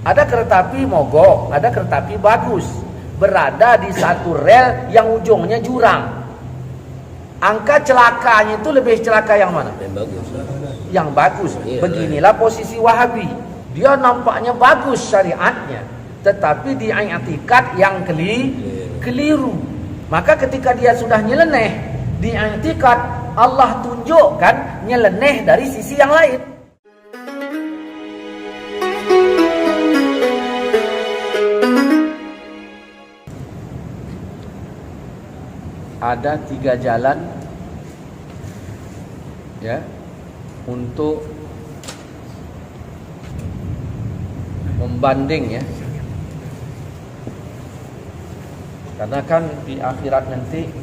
Ada kereta api mogok, ada kereta api bagus, berada di satu rel yang ujungnya jurang. Angka celakanya itu lebih celaka yang mana? Yang bagus. Yang bagus. Iya, Beginilah posisi Wahabi. Dia nampaknya bagus syariatnya, tetapi di i'tikad yang keliru. Maka ketika dia sudah nyeleneh di i'tikad, Allah tunjukkan nyeleneh dari sisi yang lain. Ada 3 jalan ya untuk membanding ya, karena kan di akhirat nanti,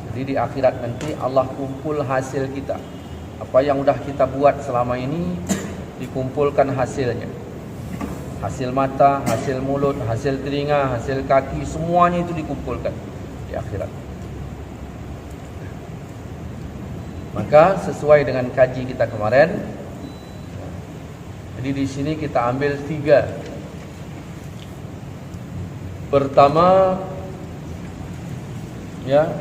jadi di akhirat nanti Allah kumpul hasil kita, apa yang udah kita buat selama ini dikumpulkan hasilnya. Hasil mata, hasil mulut, hasil telinga, hasil kaki, semuanya itu dikumpulkan di akhirat. Maka sesuai dengan kaji kita kemarin, jadi di sini kita ambil 3. Pertama, ya,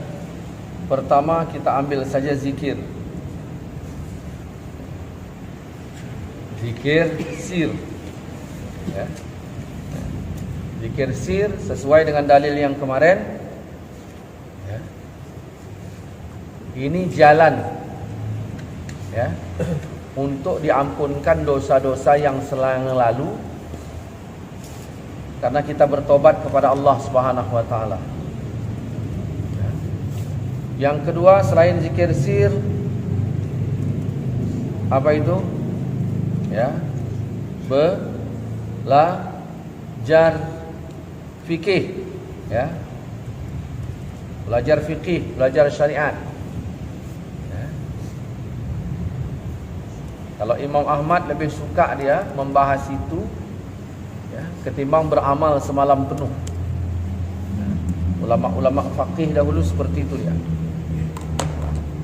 pertama kita ambil saja zikir. Zikir sir. Ya. Zikir sir sesuai dengan dalil yang kemarin ya. Ini jalan ya untuk diampunkan dosa-dosa yang lalu, karena kita bertobat kepada Allah Subhanahu wa taala ya. Yang kedua selain zikir sir, apa itu? Ya, belajar fikih ya, belajar fikih, belajar syariat ya. Kalau Imam Ahmad lebih suka dia membahas itu ya, ketimbang beramal semalam penuh ya. Ulama-ulama fakih dahulu seperti itu ya,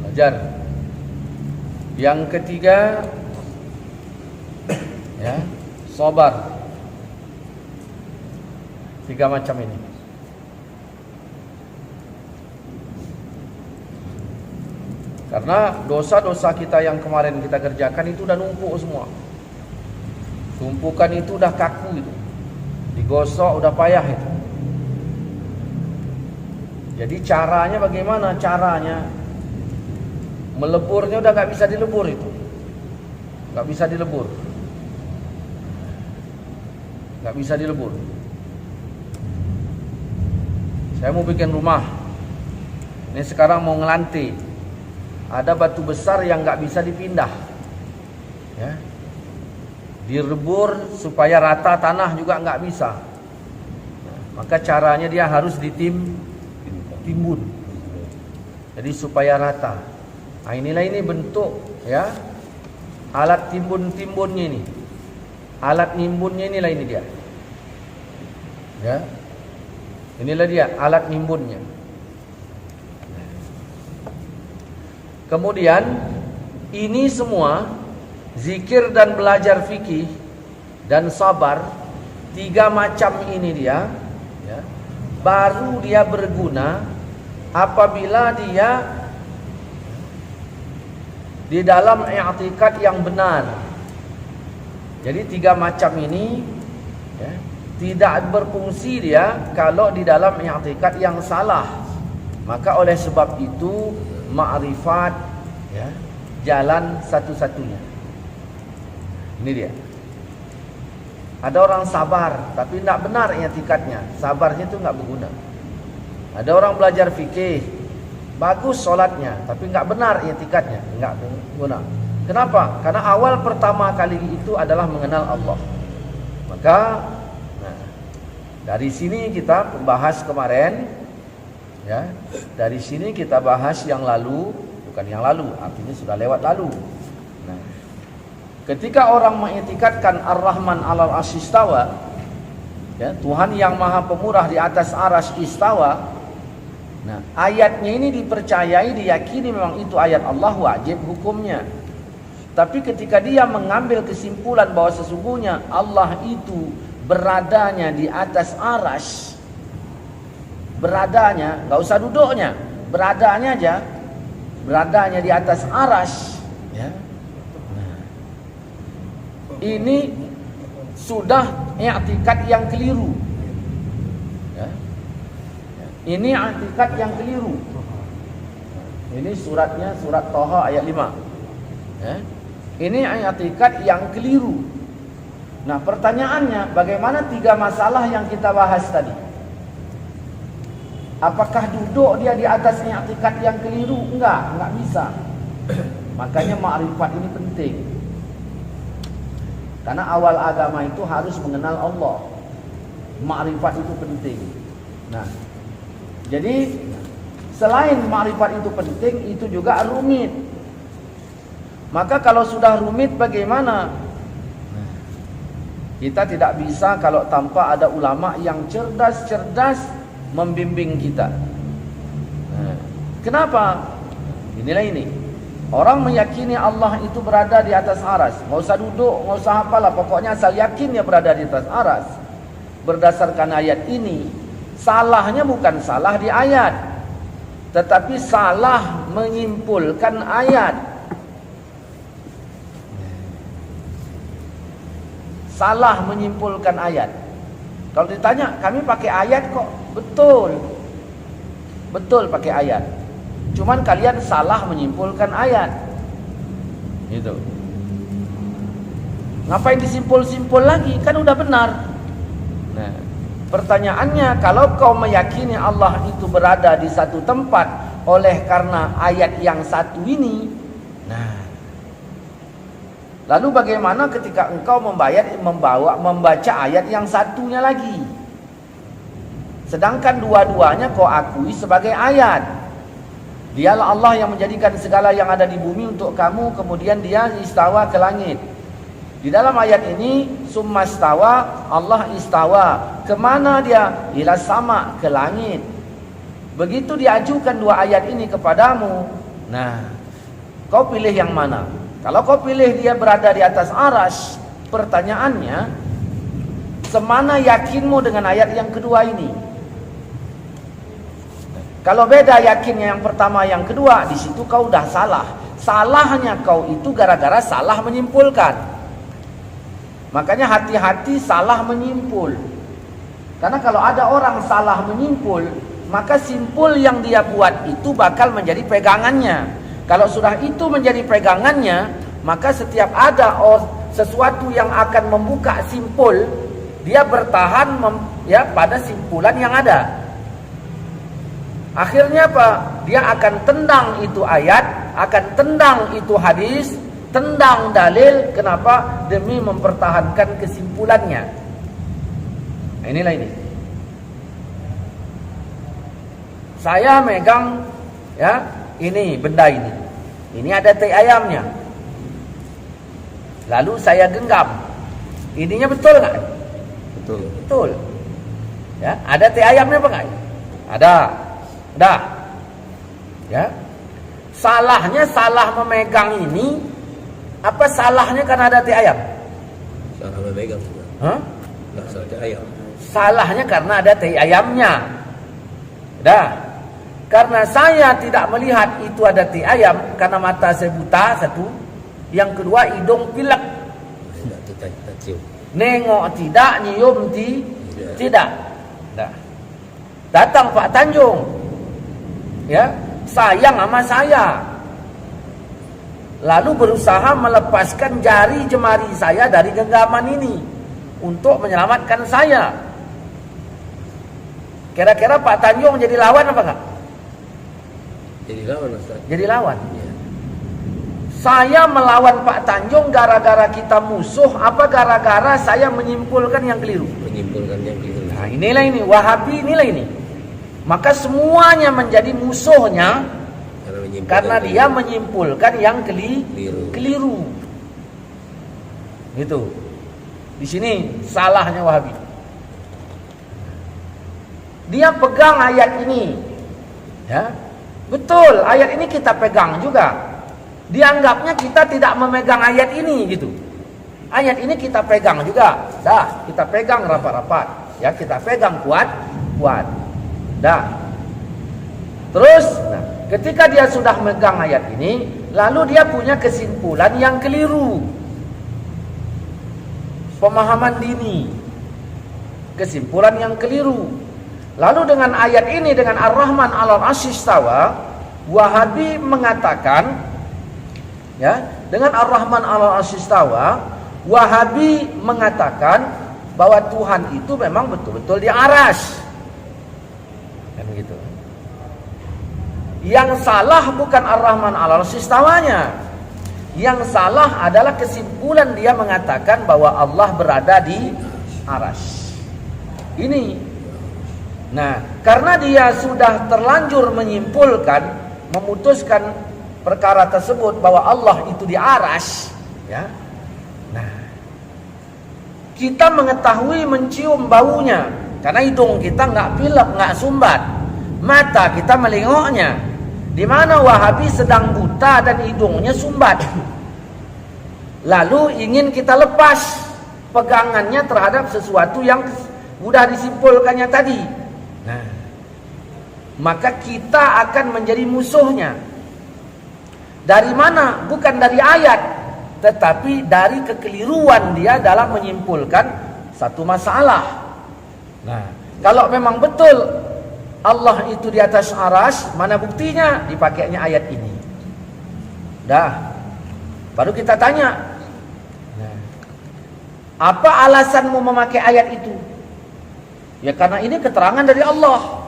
belajar. Yang ketiga ya, sabar. 3 macam ini. Karena dosa-dosa kita yang kemarin kita kerjakan itu udah numpuk semua. Tumpukan itu udah kaku itu. Digosok udah payah itu. Jadi caranya bagaimana? Caranya meleburnya udah gak bisa dilebur itu. Gak bisa dilebur. Gak bisa dilebur. Saya mau bikin rumah. Ini sekarang mau ngelantai. Ada batu besar yang nggak bisa dipindah. Ya. Direbur supaya rata tanah juga nggak bisa. Maka caranya dia harus ditimbun. Jadi supaya rata. Nah, inilah ini bentuk ya alat timbun-timbunnya ini. Alat nimbunnya inilah ini dia. Ya. Inilah dia alat nimbunnya. Kemudian ini semua zikir dan belajar fikih dan sabar, 3 macam ini dia ya, baru dia berguna apabila dia di dalam i'tikad yang benar. Jadi 3 macam ini ya, tidak berfungsi dia kalau di dalam i'tikad yang salah. Maka oleh sebab itu ma'rifat ya, jalan satu-satunya. Ini dia. Ada orang sabar tapi tidak benar i'tikadnya, sabarnya itu enggak berguna. Ada orang belajar fikih, bagus solatnya tapi enggak benar i'tikadnya, enggak berguna. Kenapa? Karena awal pertama kali itu adalah mengenal Allah. Maka dari sini kita bahas kemarin ya. Dari sini kita bahas yang lalu, bukan yang lalu, artinya sudah lewat lalu. Nah, ketika orang mengiktikadkan Ar-Rahman 'alal 'arsy istawa, ya, Tuhan yang Maha Pemurah di atas arasy istawa. Nah, ayatnya ini dipercayai, diyakini memang itu ayat Allah, wajib hukumnya. Tapi ketika dia mengambil kesimpulan bahwa sesungguhnya Allah itu beradanya di atas arasy, beradanya, nggak usah duduknya, beradanya aja, beradanya di atas arasy, ya. Nah, ini sudah i'tikad yang keliru, ya. Ini i'tikad yang keliru. Ini suratnya surat Thaha ayat 5, ya. Ini i'tikad yang keliru. Nah, pertanyaannya, bagaimana 3 masalah yang kita bahas tadi? Apakah duduk dia di atas i'tikad yang keliru? Enggak bisa. Makanya ma'rifat ini penting. Karena awal agama itu harus mengenal Allah. Ma'rifat itu penting. Nah, jadi selain ma'rifat itu penting, itu juga rumit. Maka kalau sudah rumit bagaimana? Kita tidak bisa kalau tanpa ada ulama yang cerdas-cerdas membimbing kita. Kenapa? Inilah ini. Orang meyakini Allah itu berada di atas aras. Nggak usah duduk, nggak usah apalah. Pokoknya asal yakin dia berada di atas aras. Berdasarkan ayat ini, salahnya bukan salah di ayat, tetapi salah menyimpulkan ayat. Salah menyimpulkan ayat. Kalau ditanya, kami pakai ayat kok. Betul. Betul pakai ayat. Cuman kalian salah menyimpulkan ayat. Gitu. Ngapain disimpul-simpul lagi? Kan udah benar. Nah, pertanyaannya, kalau kau meyakini Allah itu berada di satu tempat oleh karena ayat yang satu ini, nah, lalu bagaimana ketika engkau membaca ayat yang satunya lagi? Sedangkan dua-duanya kau akui sebagai ayat. Dialah Allah yang menjadikan segala yang ada di bumi untuk kamu, kemudian dia istawa ke langit. Di dalam ayat ini, summa istawa, Allah istawa. Kemana dia? Ila sama, ke langit. Begitu diajukan dua ayat ini kepadamu, nah, kau pilih yang mana? Kalau kau pilih dia berada di atas arasy, pertanyaannya, semana yakinmu dengan ayat yang kedua ini? Kalau beda yakinnya yang pertama, yang kedua, di situ kau udah salah. Salahnya kau itu gara-gara salah menyimpulkan. Makanya hati-hati salah menyimpul. Karena kalau ada orang salah menyimpul, maka simpul yang dia buat itu bakal menjadi pegangannya. Kalau sudah itu menjadi pegangannya, maka setiap ada sesuatu yang akan membuka simpul, dia bertahan pada simpulan yang ada. Akhirnya apa? Dia akan tendang itu ayat, akan tendang itu hadis, tendang dalil. Kenapa? Demi mempertahankan kesimpulannya. Nah, inilah ini. Saya megang, ya, ini benda ini. Ini ada tai ayamnya. Lalu saya genggam. Ininya betul nggak? Betul. Betul. Ya, ada tai ayamnya apa nggak? Ada. Dah. Ya. Salahnya salah memegang ini, apa salahnya karena ada tai ayam? Salah memegang. Hah? Nggak salah tai ayam. Salahnya karena ada tai ayamnya. Dah. Karena saya tidak melihat itu ada tai ayam karena mata saya buta, satu. Yang kedua, hidung pilek. Tidak cium. Nengok tidak, nyium tidak. Dah. Datang Pak Tanjung. Ya, sayang sama saya. Lalu berusaha melepaskan jari jemari saya dari genggaman ini untuk menyelamatkan saya. Kira-kira Pak Tanjung jadi lawan apa enggak? Jadi lawan, Ustaz. Jadi lawan. Ya. Saya melawan Pak Tanjung gara-gara kita musuh, apa gara-gara saya menyimpulkan yang keliru? Menyimpulkan yang keliru. Nah, inilah ini, Wahabi inilah ini. Maka semuanya menjadi musuhnya karena dia menyimpulkan yang keliru. Gitu. Di sini salahnya Wahabi. Dia pegang ayat ini. Ya. Betul, ayat ini kita pegang juga. Dianggapnya kita tidak memegang ayat ini gitu. Ayat ini kita pegang juga. Dah, kita pegang rapat-rapat. Ya, kita pegang kuat. Dah. Terus, nah, ketika dia sudah megang ayat ini, lalu dia punya kesimpulan yang keliru. Pemahaman dini. Kesimpulan yang keliru. Lalu dengan ayat ini, dengan Ar-Rahman 'alal 'arsy istawa, Wahabi mengatakan, ya, dengan Ar-Rahman 'alal 'arsy istawa, Wahabi mengatakan bahwa Tuhan itu memang betul-betul di arsy. Kan begitu. Yang salah bukan Ar-Rahman 'alal 'arsy istawanya. Yang salah adalah kesimpulan dia mengatakan bahwa Allah berada di arsy. Ini. Nah, karena dia sudah terlanjur menyimpulkan, memutuskan perkara tersebut bahwa Allah itu di arsy, ya. Nah, kita mengetahui, mencium baunya karena hidung kita nggak pilek, nggak sumbat, mata kita melingoknya. Di mana Wahabi sedang buta dan hidungnya sumbat. Lalu ingin kita lepas pegangannya terhadap sesuatu yang mudah disimpulkannya tadi. Nah, maka kita akan menjadi musuhnya. Dari mana? Bukan dari ayat, tetapi dari kekeliruan dia dalam menyimpulkan satu masalah. Nah, kalau memang betul Allah itu di atas arsy, mana buktinya? Dipakainya ayat ini. Dah. Baru kita tanya, nah, apa alasanmu memakai ayat itu? Ya karena ini keterangan dari Allah.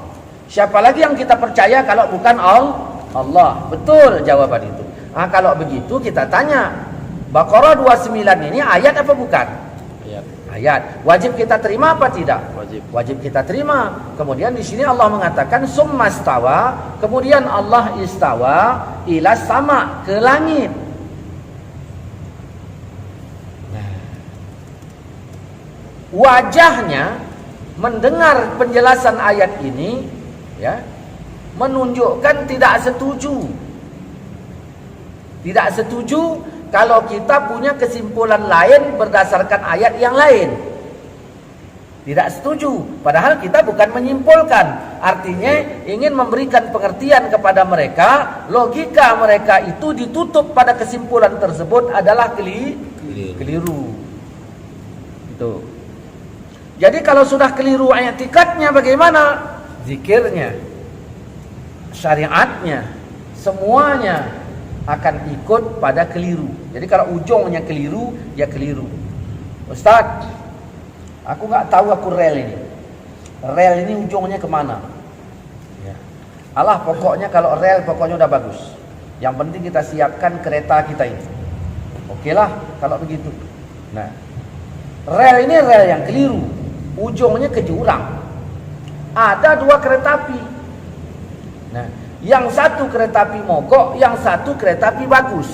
Siapa lagi yang kita percaya kalau bukan Allah? Betul jawaban itu. Nah, kalau begitu kita tanya, Baqarah 29 ini ayat apa bukan? Ayat. Wajib kita terima apa tidak? Wajib kita terima. Kemudian di sini Allah mengatakan summastawa, kemudian Allah istawa ila sama, ke langit. Nah, wajahnya mendengar penjelasan ayat ini, ya, menunjukkan tidak setuju. Tidak setuju kalau kita punya kesimpulan lain berdasarkan ayat yang lain. Tidak setuju. Padahal kita bukan menyimpulkan. Artinya ingin memberikan pengertian kepada mereka. Logika mereka itu ditutup pada kesimpulan tersebut adalah keliru. Itu. Jadi kalau sudah keliru i'tikadnya bagaimana? Zikirnya, syariatnya, semuanya akan ikut pada keliru. Jadi kalau ujungnya keliru, ya keliru. Ustaz, aku nggak tahu aku rel ini. Rel ini ujungnya kemana? Ya. Alah, pokoknya kalau rel pokoknya udah bagus. Yang penting kita siapkan kereta kita ini. Oke lah kalau begitu. Nah, rel ini rel yang keliru. Ujungnya ke jurang. Ada dua kereta api. Nah, yang satu kereta api mogok, yang satu kereta api bagus.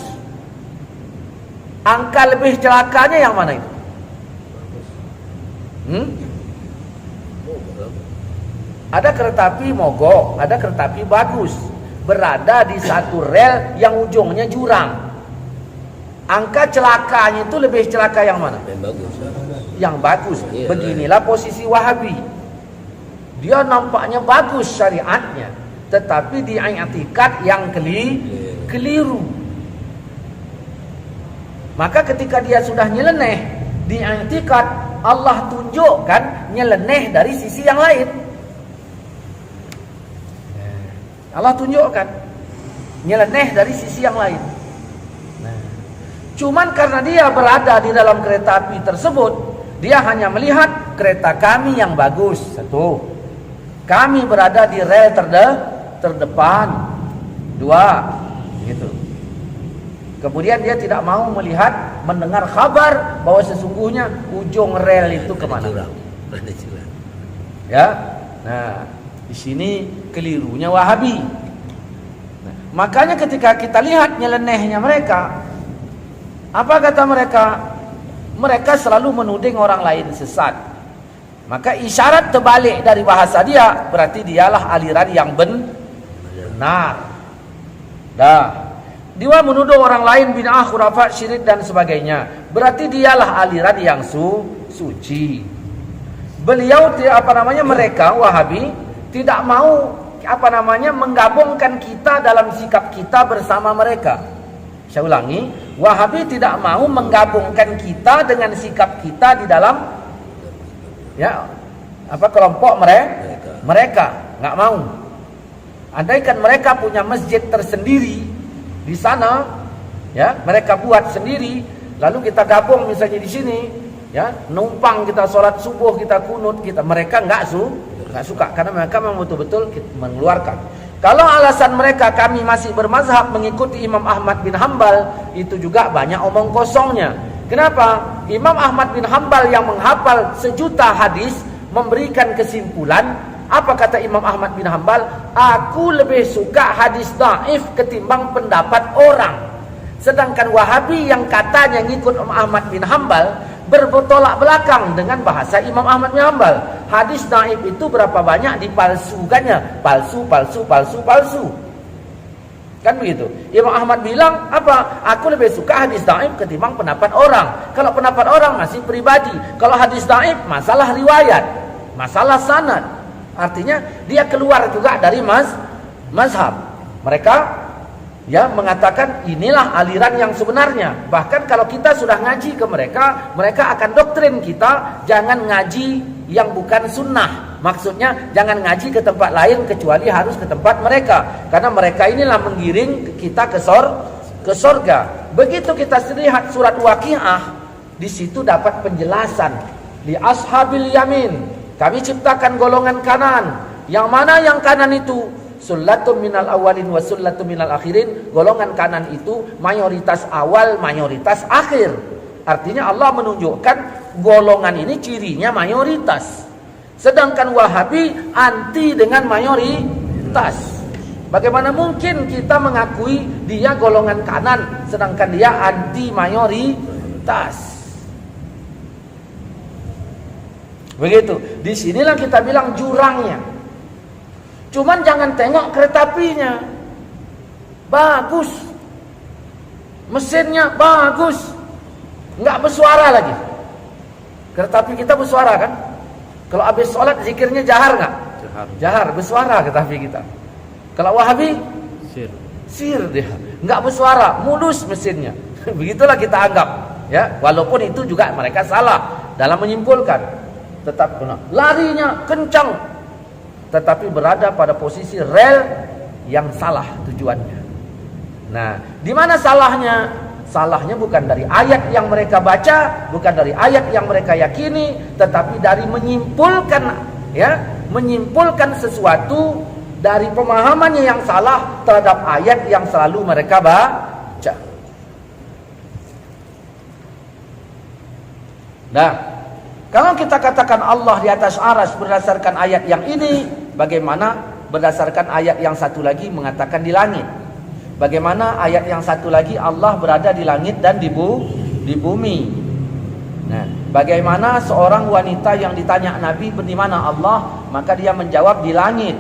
Angka lebih celakanya yang mana itu? Ada kereta api mogok, ada kereta api bagus, berada di satu rel yang ujungnya jurang. Angka celakanya itu lebih celaka yang mana? Yang bagus. Beginilah posisi Wahabi. Dia nampaknya bagus syariatnya, tetapi di i'tikad yang keliru. Maka ketika dia sudah nyeleneh di i'tikad, Allah tunjukkan nyeleneh dari sisi yang lain. Allah tunjukkan nyeleneh dari sisi yang lain. Cuman karena dia berada di dalam kereta api tersebut, dia hanya melihat kereta kami yang bagus. Satu, kami berada di rel terdepan. Dua, gitu. Kemudian dia tidak mau melihat, mendengar kabar bahwa sesungguhnya ujung rel itu kemana. Ya, nah di sini kelirunya Wahabi. Nah, makanya ketika kita lihat nyelenehnya mereka, apa kata mereka? Mereka selalu menuding orang lain sesat. Maka isyarat terbalik dari bahasa dia, berarti dialah aliran yang benar. Dah. Dia menuduh orang lain bid'ah, khurafat, syirik dan sebagainya. Berarti dialah aliran yang suci. Beliau mereka Wahabi tidak mau menggabungkan kita dalam sikap kita bersama mereka. Saya ulangi, Wahabi tidak mau menggabungkan kita dengan sikap kita di dalam kelompok mereka nggak mau. Andaikan mereka punya masjid tersendiri di sana, mereka buat sendiri, lalu kita gabung misalnya di sini, numpang kita sholat subuh, kita kunut, mereka nggak suka karena mereka memang betul-betul mengeluarkan. Kalau alasan mereka kami masih bermazhab mengikuti Imam Ahmad bin Hambal, itu juga banyak omong kosongnya. Kenapa? Imam Ahmad bin Hambal yang menghafal 1.000.000 hadis memberikan kesimpulan, apa kata Imam Ahmad bin Hambal? Aku lebih suka hadis dhaif ketimbang pendapat orang. Sedangkan Wahabi yang katanya ngikut Imam Ahmad bin Hambal bertolak belakang dengan bahasa Imam Ahmad bin Hambal. Hadis dhaif itu berapa banyak dipalsukannya? Palsu. Kan begitu. Imam Ahmad bilang apa? Aku lebih suka hadis dhaif ketimbang pendapat orang. Kalau pendapat orang masih pribadi. Kalau hadis dhaif masalah riwayat, masalah sanad. Artinya dia keluar juga dari mazhab. Mereka mengatakan inilah aliran yang sebenarnya. Bahkan kalau kita sudah ngaji ke mereka, mereka akan doktrin kita jangan ngaji yang bukan sunnah. Maksudnya jangan ngaji ke tempat lain kecuali harus ke tempat mereka. Karena mereka inilah menggiring kita ke surga. Begitu kita lihat surat Waqiah, di situ dapat penjelasan. Li ashabil yamin, kami ciptakan golongan kanan. Yang mana yang kanan itu? Sullatun minal awalin wa sullatun minal akhirin. Golongan kanan itu mayoritas awal, mayoritas akhir. Artinya Allah menunjukkan golongan ini cirinya mayoritas. Sedangkan Wahabi anti dengan mayoritas. Bagaimana mungkin kita mengakui dia golongan kanan sedangkan dia anti mayoritas? Begitu. Disinilah kita bilang jurangnya. Cuman jangan tengok kereta apinya. Bagus. Mesinnya bagus. Enggak bersuara lagi. Kereta api kita bersuara kan? Kalau habis sholat zikirnya jahar enggak? Jahar, bersuara kereta api kita. Kalau Wahabi sir dia. Enggak bersuara, mulus mesinnya. Begitulah kita anggap, Walaupun itu juga mereka salah dalam menyimpulkan. Tetap benar. Larinya kencang, tetapi berada pada posisi rel yang salah tujuannya. Nah, di mana salahnya? Salahnya bukan dari ayat yang mereka baca, bukan dari ayat yang mereka yakini, tetapi dari menyimpulkan sesuatu dari pemahamannya yang salah terhadap ayat yang selalu mereka baca. Nah, kalau kita katakan Allah di atas arsy berdasarkan ayat yang ini, bagaimana berdasarkan ayat yang satu lagi mengatakan di langit? Bagaimana ayat yang satu lagi Allah berada di langit dan di bumi? Nah, bagaimana seorang wanita yang ditanya Nabi di mana Allah, maka dia menjawab di langit.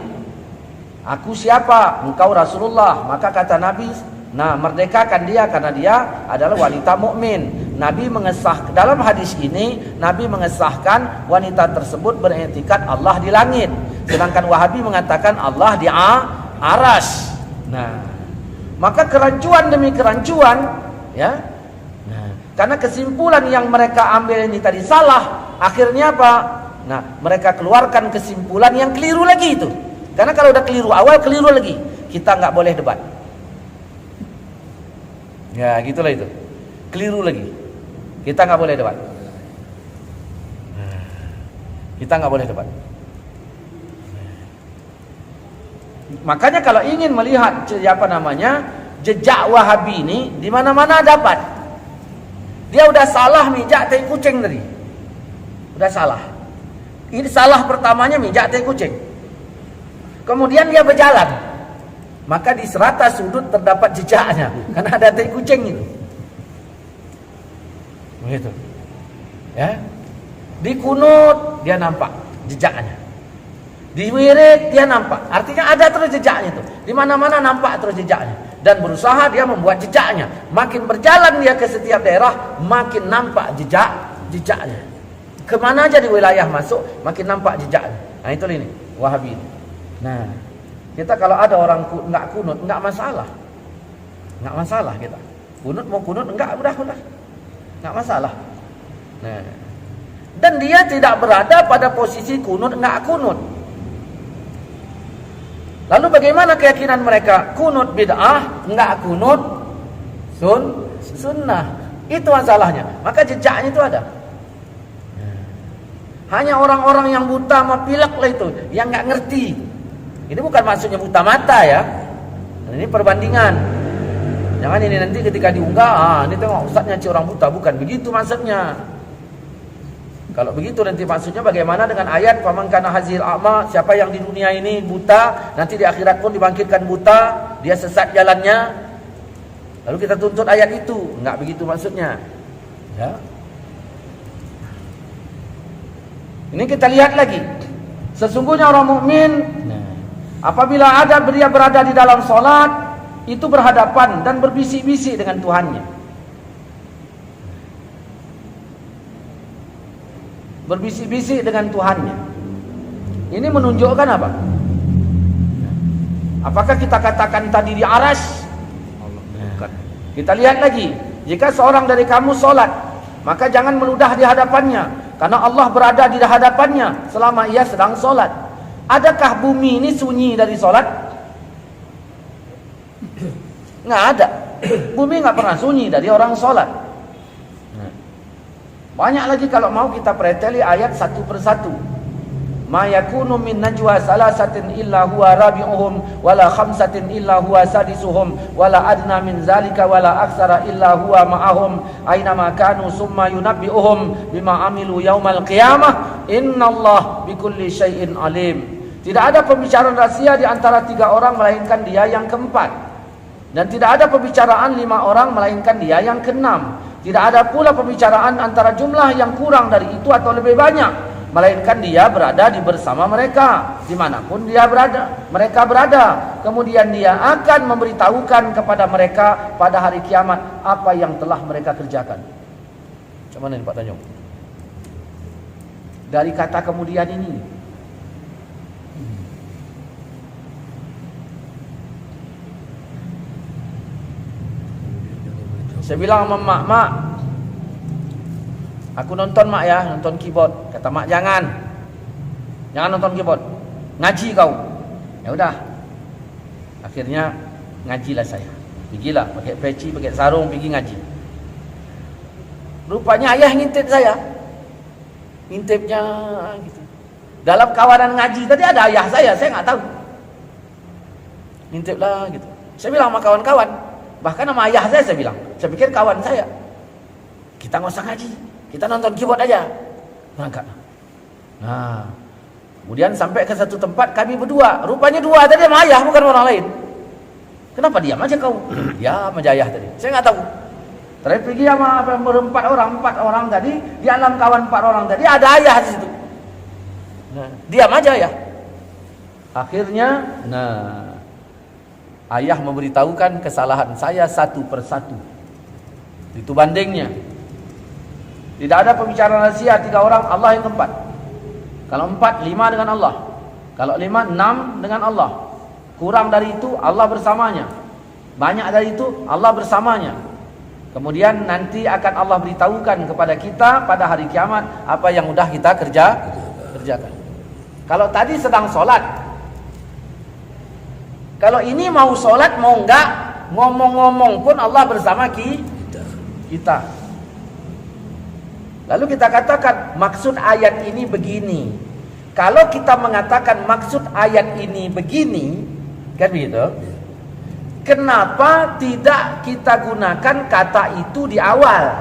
Aku siapa? Engkau Rasulullah. Maka kata Nabi, merdekakan dia karena dia adalah wanita mukmin. Nabi mengesahkan dalam hadis ini, Nabi mengesahkan wanita tersebut beriktikad Allah di langit. Sedangkan Wahabi mengatakan Allah di arsy. Nah, maka kerancuan demi kerancuan, Nah, karena kesimpulan yang mereka ambil ini tadi salah, akhirnya apa? Nah, mereka keluarkan kesimpulan yang keliru lagi itu. Karena kalau udah keliru awal, keliru lagi. Kita nggak boleh debat. Ya, gitulah itu. Keliru lagi. Kita nggak boleh debat. Kita nggak boleh debat. Makanya kalau ingin melihat jejak Wahabi ini di mana-mana dapat. Dia udah salah mijak tai kucing tadi. Udah salah. Ini salah pertamanya mijak tai kucing. Kemudian dia berjalan. Maka di serata sudut terdapat jejaknya karena ada tai kucing itu. Begitu. Di kunut dia nampak jejaknya. Di wirid dia nampak. Artinya ada terus jejaknya itu. Di mana-mana nampak terus jejaknya. dan berusaha dia membuat jejaknya. Makin berjalan dia ke setiap daerah, makin nampak jejaknya. Kemana aja di wilayah masuk, makin nampak jejaknya. Nah itu ini Wahabi. Nah, kita kalau ada orang enggak kunut, enggak masalah. Enggak masalah kita. Kunut mau kunut enggak, udah. Enggak masalah. Nah, dan dia tidak berada pada posisi kunut enggak kunut. Lalu bagaimana keyakinan mereka? Kunut bid'ah, enggak kunut sunnah. Itu masalahnya. Maka jejaknya itu ada. Hanya orang-orang yang buta sama pilek lah itu, yang enggak ngerti. Ini bukan maksudnya buta mata ya. Ini perbandingan. Jangan ini nanti ketika diunggah, ini tengok ustaznya orang buta, bukan begitu maksudnya. Kalau begitu nanti maksudnya bagaimana dengan ayat faman kana hazil a'ma, siapa yang di dunia ini buta, nanti di akhirat pun dibangkitkan buta, dia sesat jalannya. Lalu kita tuntut ayat itu, enggak begitu maksudnya. Ya. Ini kita lihat lagi. Sesungguhnya orang mukmin apabila dia berada di dalam salat, itu berhadapan dan berbisik-bisik dengan Tuhannya. Berbisik-bisik dengan Tuhannya. Ini menunjukkan apa? Apakah kita katakan tadi di aras? Kita lihat lagi. Jika seorang dari kamu solat, maka jangan meludah di hadapannya, karena Allah berada di hadapannya selama ia sedang solat. Adakah bumi ini sunyi dari solat? Nggak ada. Bumi nggak pernah sunyi dari orang solat. Banyak lagi kalau mau kita preteli ayat satu persatu. Ma yakunu min najwa salasatin illa huwa rabi'uhum wala khamsatin illa huwa sadisuhum wala adna min zalika wala aksara illa huwa ma'ahum aina ma kanu summa yunabbi'uhum bima amilu yaumal qiyamah innallaha bikulli syai'in alim. Tidak ada pembicaraan rahasia di antara 3 orang melainkan dia yang keempat, dan tidak ada pembicaraan 5 orang melainkan dia yang keenam. Tidak ada pula pembicaraan antara jumlah yang kurang dari itu atau lebih banyak, melainkan dia berada di bersama mereka dimanapun mereka berada. Kemudian dia akan memberitahukan kepada mereka pada hari kiamat apa yang telah mereka kerjakan. Macam mana ni Pak Tanjung? Dari kata kemudian ini, saya bilang sama mak, aku nonton mak ya, nonton keyboard. Kata mak, jangan nonton keyboard, ngaji kau. Ya udah, akhirnya ngajilah saya. Pergilah pakai peci, pakai sarung, pergi ngaji. Rupanya ayah ngintip saya, ngintipnya gitu. Dalam kawanan ngaji tadi ada ayah saya nggak tahu. Ngintip lah gitu. Saya bilang sama kawan-kawan, bahkan sama ayah saya bilang, saya pikir kawan saya, kita nggak usah ngaji, kita nonton keyboard aja. Berangkat. Nah, kemudian sampai ke satu tempat kami berdua, rupanya 2 tadi sama ayah, bukan orang lain. Kenapa diam aja kau? Ya, sama ayah tadi. Saya nggak tahu. Terus pergi sama 4 orang tadi, di alam kawan 4 orang tadi ada ayah di situ. Nah, diam aja ya. Akhirnya, ayah memberitahukan kesalahan saya satu persatu. Itu bandingnya. Tidak ada pembicaraan rahasia 3 orang, Allah yang keempat. Kalau 4, 5 dengan Allah. Kalau 5, 6 dengan Allah. Kurang dari itu, Allah bersamanya. Banyak dari itu, Allah bersamanya. Kemudian nanti akan Allah beritahukan kepada kita pada hari kiamat apa yang sudah kita kerjakan. Kalau tadi sedang sholat, kalau ini mau sholat mau enggak, ngomong-ngomong pun Allah bersama kita. Lalu kita katakan maksud ayat ini begini. Kalau kita mengatakan maksud ayat ini begini, kan begitu? Kenapa tidak kita gunakan kata itu di awal?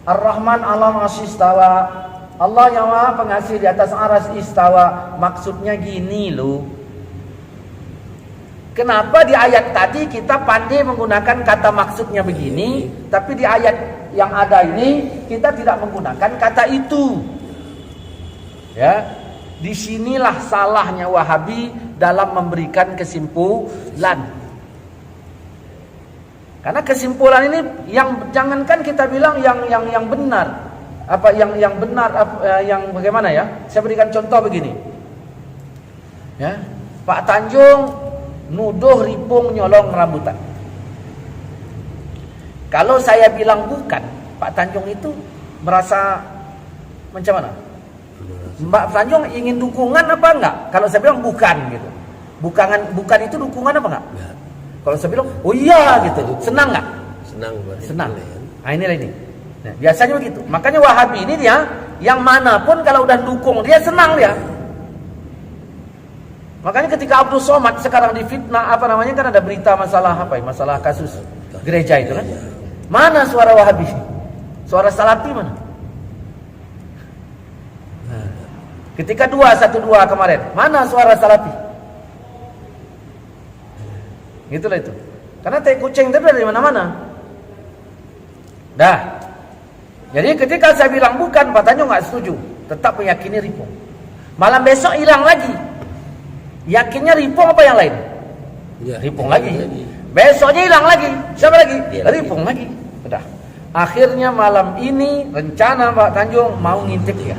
Ar-Rahman 'alal 'arsy istawa. Allah yang Maha Pengasih di atas aras istawa. Maksudnya gini loh. Kenapa di ayat tadi kita pandai menggunakan kata maksudnya begini, tapi di ayat yang ada ini kita tidak menggunakan kata itu? Ya, disinilah salahnya Wahabi dalam memberikan kesimpulan. Karena kesimpulan ini yang jangankan kita bilang yang benar, yang benar yang bagaimana ya? Saya berikan contoh begini. Ya, Pak Tanjung nuduh Ripung nyolong rambutan. Kalau saya bilang bukan, Pak Tanjung itu merasa macam mana? Mbak Tanjung ingin dukungan apa enggak? Kalau saya bilang bukan gitu. Bukan itu dukungan apa enggak? Ya. Kalau saya bilang, oh iya gitu, senang nggak? Senang. Senang. Nah inilah ini. Nah, biasanya begitu. Makanya Wahabi ini dia, yang manapun kalau udah dukung dia senang dia. Makanya ketika Abdul Somad sekarang difitnah, apa namanya kan ada berita masalah apa ya? Masalah kasus gereja itu kan? Mana suara Wahabi? Suara Salafi mana? Nah, ketika 212 kemarin, mana suara Salafi? Itulah itu. Karena tai kucing itu dari mana-mana. Dah. Jadi ketika saya bilang bukan, Pak Tanjung nggak setuju, tetap meyakini Ripung. Malam besok hilang lagi. Yakinnya Ripung apa yang lain? Ya, Ripung lagi. Besoknya hilang lagi. Siapa lagi? Ripung lagi. Udah. Akhirnya malam ini rencana Pak Tanjung mau ngintip dia.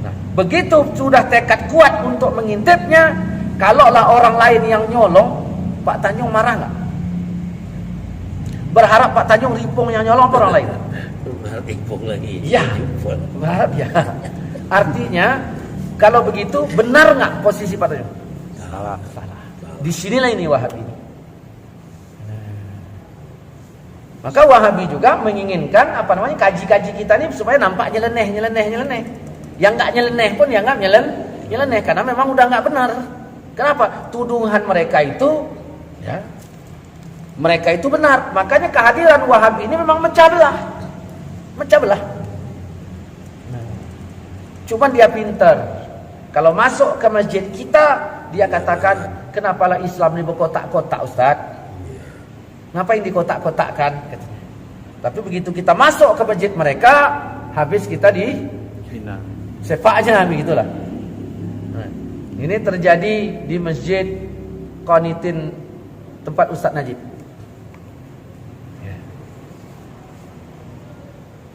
Nah, begitu sudah tekad kuat untuk mengintipnya, kalaulah orang lain yang nyolong, Pak Tanjung marah nggak? Berharap Pak Tanjung Ripung yang nyolong apa orang lain? Berharap Ripung lagi. Ya, berharap ya. Artinya, kalau begitu benar nggak posisi Pak Tanjung? Salah. Di sinilah ini Wahabi. Maka Wahabi juga menginginkan apa namanya kaji-kaji kita ini supaya nampak nyeleneh. Yang nggak nyeleneh pun ya nggak nyeleneh karena memang udah nggak benar. Kenapa? Tuduhan mereka itu, ya, mereka itu benar. Makanya kehadiran Wahabi ini memang mecah belah. Cuman dia pintar. Kalau masuk ke masjid kita, dia katakan, kenapalah Islam ini berkotak-kotak, Ustaz? Ngapain dikotak-kotakkan? Katanya. Tapi begitu kita masuk ke masjid mereka, habis kita di sepaknya, begitulah. Nah, ini terjadi di masjid Qanitin tempat Ustaz Najib. Ya.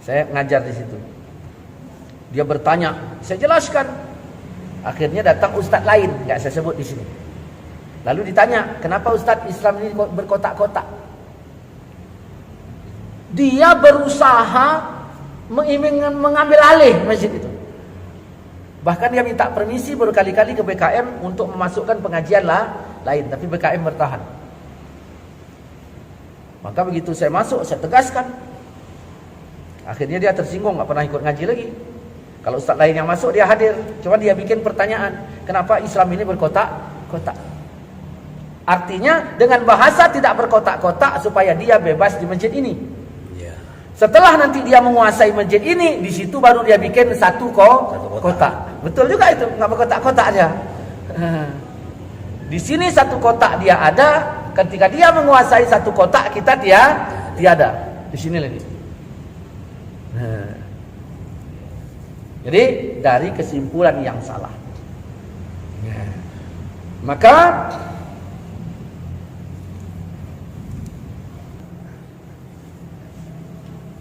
Saya ngajar di situ. Dia bertanya, saya jelaskan. Akhirnya datang Ustaz lain, nggak saya sebut di sini. Lalu ditanya, kenapa Ustaz Islam ini berkotak-kotak? Dia berusaha mengambil alih masjid itu. Bahkan dia minta permisi berkali-kali ke BKM untuk memasukkan pengajian lain, tapi BKM bertahan. Maka begitu saya masuk, saya tegaskan. Akhirnya dia tersinggung, nggak pernah ikut ngaji lagi. Kalau ustaz lain yang masuk dia hadir, cuma dia bikin pertanyaan, kenapa Islam ini berkotak-kotak? Artinya dengan bahasa tidak berkotak-kotak supaya dia bebas di masjid ini. Setelah nanti dia menguasai masjid ini, di situ baru dia bikin satu kotak. Betul juga itu, nggak berkotak-kotak aja. Di sini satu kotak dia ada, ketika dia menguasai satu kotak kita tiada. Di sini lagi. Jadi dari kesimpulan yang salah. Maka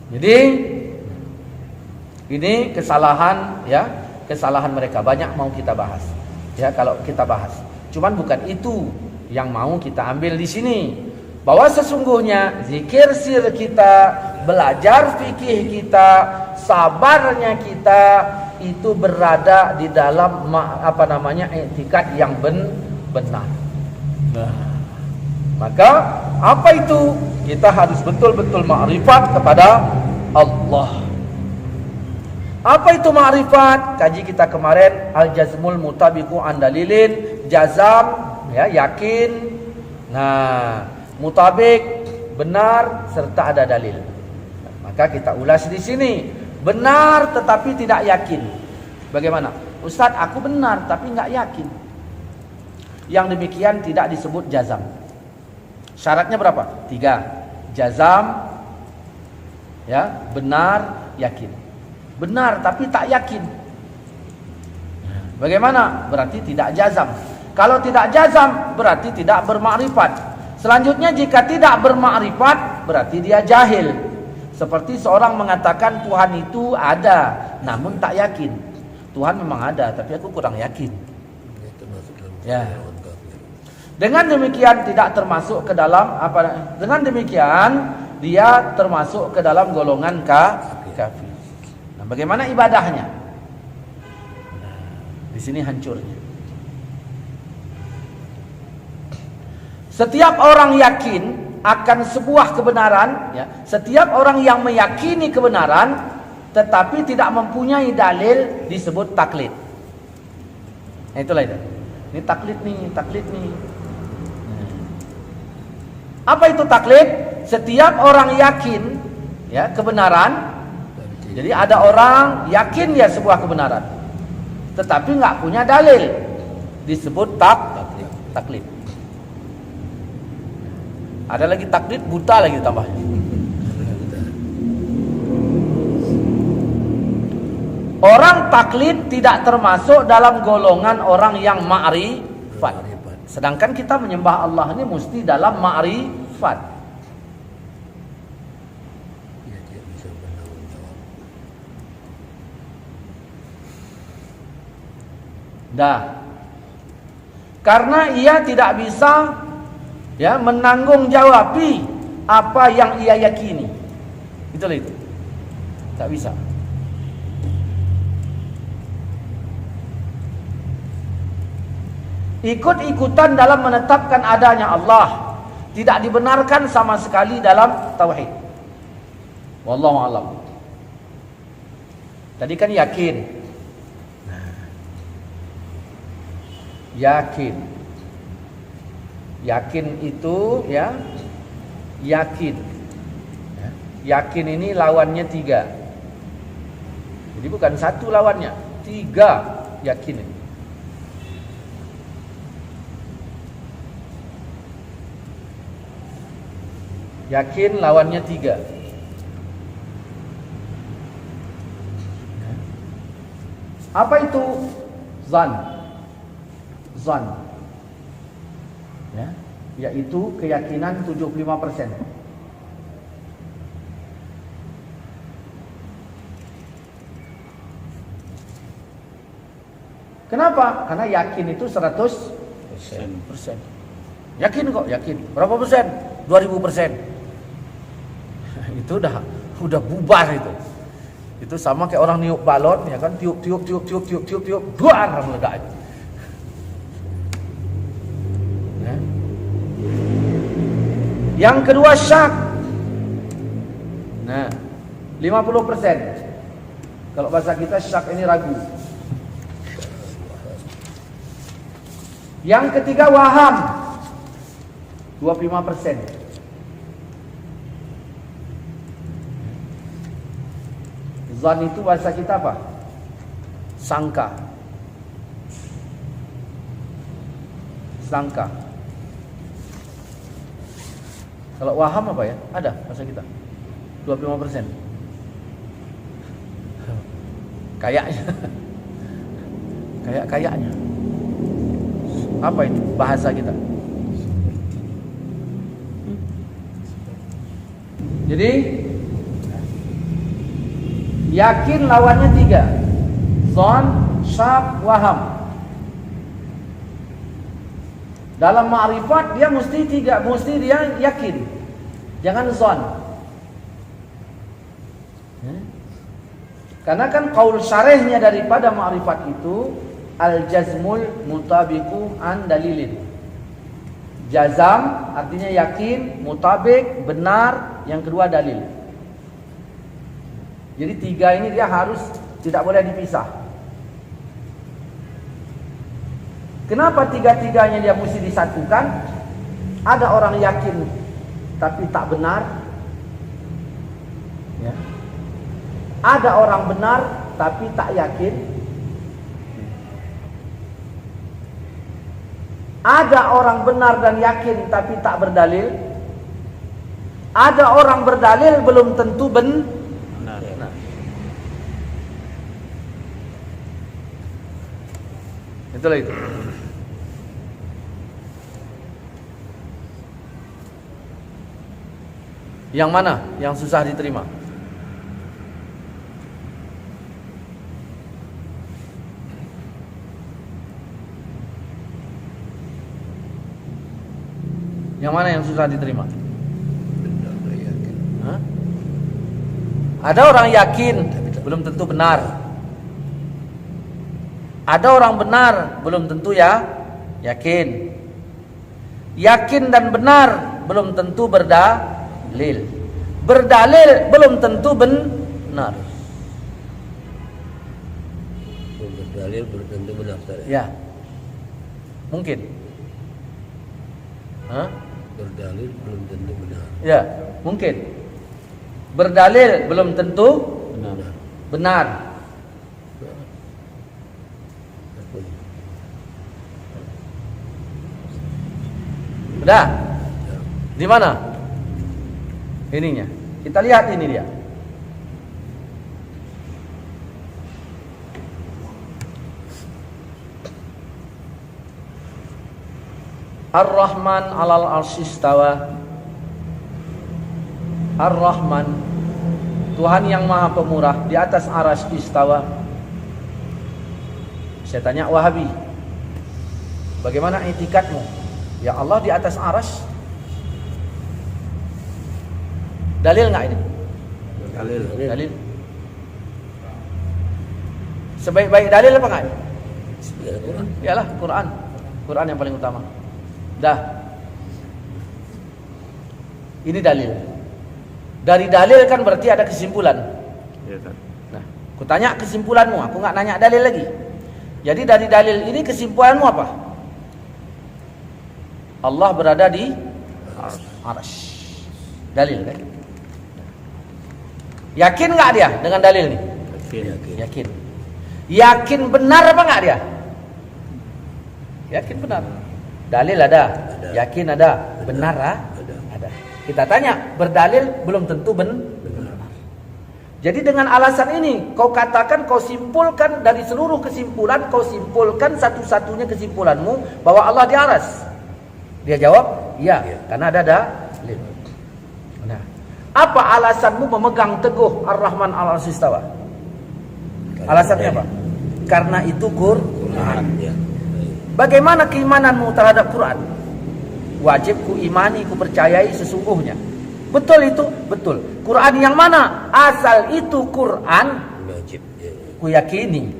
jadi ini kesalahan, ya, kesalahan mereka banyak mau kita bahas. Ya, kalau kita bahas. Cuman bukan itu yang mau kita ambil di sini. Bahwa sesungguhnya zikir sir kita, belajar fikih kita, sabarnya kita itu berada di dalam i'tikad yang benar. Nah, maka apa itu? Kita harus betul-betul ma'rifat kepada Allah. Apa itu ma'rifat? Kaji kita kemarin al-jazmul mutabiqu an dalilin, jazam, ya, yakin. Nah, mutabik benar serta ada dalil. Maka kita ulas di sini. Benar tetapi tidak yakin. Bagaimana? Ustaz, aku benar tapi enggak yakin. Yang demikian tidak disebut jazam. Syaratnya berapa? 3. Jazam, ya, benar, yakin. Benar tapi tak yakin. Bagaimana? Berarti tidak jazam. Kalau tidak jazam berarti tidak bermakrifat. Selanjutnya jika tidak bermakrifat berarti dia jahil. Seperti seorang mengatakan Tuhan itu ada namun tak yakin. Tuhan memang ada tapi aku kurang yakin. Itu masuk dalam Ya. golongan kafir. Dengan demikian tidak termasuk ke dalam apa? Dengan demikian dia termasuk ke dalam golongan kafir. Nah, bagaimana ibadahnya? Nah, di sini hancurnya. Setiap orang yakin akan sebuah kebenaran, ya. Setiap orang yang meyakini kebenaran tetapi tidak mempunyai dalil disebut taklid. Nah, itulah itu. Ini taklid nih. Apa itu taklid? Setiap orang yakin ya kebenaran. Jadi ada orang yakin dia sebuah kebenaran tetapi nggak punya dalil disebut taklid. Ada lagi taklid buta lagi tambahnya. Orang taklid tidak termasuk dalam golongan orang yang ma'rifat. Sedangkan kita menyembah Allah ini mesti dalam ma'rifat. Ya, dia bisa bertanggung jawab. Dah. Karena ia tidak bisa ya menanggung-jawabi apa yang ia yakini. Itulah itu. Tak bisa. Ikut-ikutan dalam menetapkan adanya Allah tidak dibenarkan sama sekali dalam tauhid. Wallahu a'lam. Tadi kan yakin. Yakin itu ya yakin. Yakin ini lawannya 3. Jadi bukan 1 lawannya, 3 yakin ini. Yakin lawannya 3. Apa itu zan? Ya, yaitu keyakinan 75%. Kenapa? Karena yakin itu 100%. Yakin kok, yakin. Berapa persen? 2000%. Itu udah bubar itu. Itu sama kayak orang niup balon ya kan, tiup, buar meledak itu. Ya. Yang kedua syak. Nah, 50%. Kalau bahasa kita syak ini ragu. Yang ketiga waham. 25%. Zan itu bahasa kita apa? Sangka. Kalau waham apa ya? Ada bahasa kita. 25%. Kayaknya. Kayaknya. Apa itu bahasa kita? Jadi yakin lawannya 3. Zon, syak, waham. Dalam ma'rifat dia mesti 3, mesti dia yakin. Jangan zon. Karena kan qaul syarihnya daripada ma'rifat itu al-jazmul mutabiqu an dalilin. Jazam artinya yakin, mutabik, benar, yang kedua dalil. Jadi 3 ini dia harus tidak boleh dipisah. Kenapa 3-3-nya dia mesti disatukan? Ada orang yakin tapi tak benar. Ya. Ada orang benar tapi tak yakin. Ada orang benar dan yakin tapi tak berdalil. Ada orang berdalil belum tentu benar. Itulah itu. Yang mana yang susah diterima? Yang mana yang susah diterima? Benar tak yakin. Hah? Ada orang yakin, belum tentu benar. Ada orang benar, belum tentu yakin. Yakin dan benar belum tentu berdalil. Berdalil belum tentu benar. Berdalil belum tentu benar tak? Ya. Mungkin. Hah? Berdalil belum tentu benar. Ya, mungkin. Berdalil belum tentu benar. Apa ni? Udah? Di mana? Ininya. Kita lihat ini dia. Ar-Rahman 'alal 'arsy istawa. Ar-Rahman, Tuhan yang Maha Pemurah, di atas arsy istawa. Saya tanya Wahabi, bagaimana itikadmu? Ya Allah di atas arsy. Dalil enggak ini? Dalil. Dalil. Sebaik-baik dalil apa enggak? Iyalah Quran. Quran yang paling utama. Dah. Ini dalil. Dari dalil kan berarti ada kesimpulan. Ya, Ustaz. Nah, aku tanya kesimpulanmu, aku enggak nanya dalil lagi. Jadi dari dalil ini kesimpulanmu apa? Allah berada di arsy. Dalil kan? Yakin enggak dia dengan dalil ini? Yakin. Yakin benar apa enggak dia? Yakin benar. Dalil ada, yakin ada, benar ada. Kita tanya, berdalil belum tentu benar. Jadi dengan alasan ini, kau katakan, kau simpulkan dari seluruh kesimpulan, kau simpulkan satu-satunya kesimpulanmu bahwa Allah di arsy. Dia jawab, iya, karena ada dalil. Nah, apa alasanmu memegang teguh Ar-Rahman 'alal 'arsy istawa? Alasannya apa? Karena itu Quran. Ya. Bagaimana keimananmu terhadap Quran? Wajib ku imani, ku percayai sesungguhnya. Betul itu? Betul. Quran yang mana? Asal itu Quran, Wajib. Ya. ku yakini.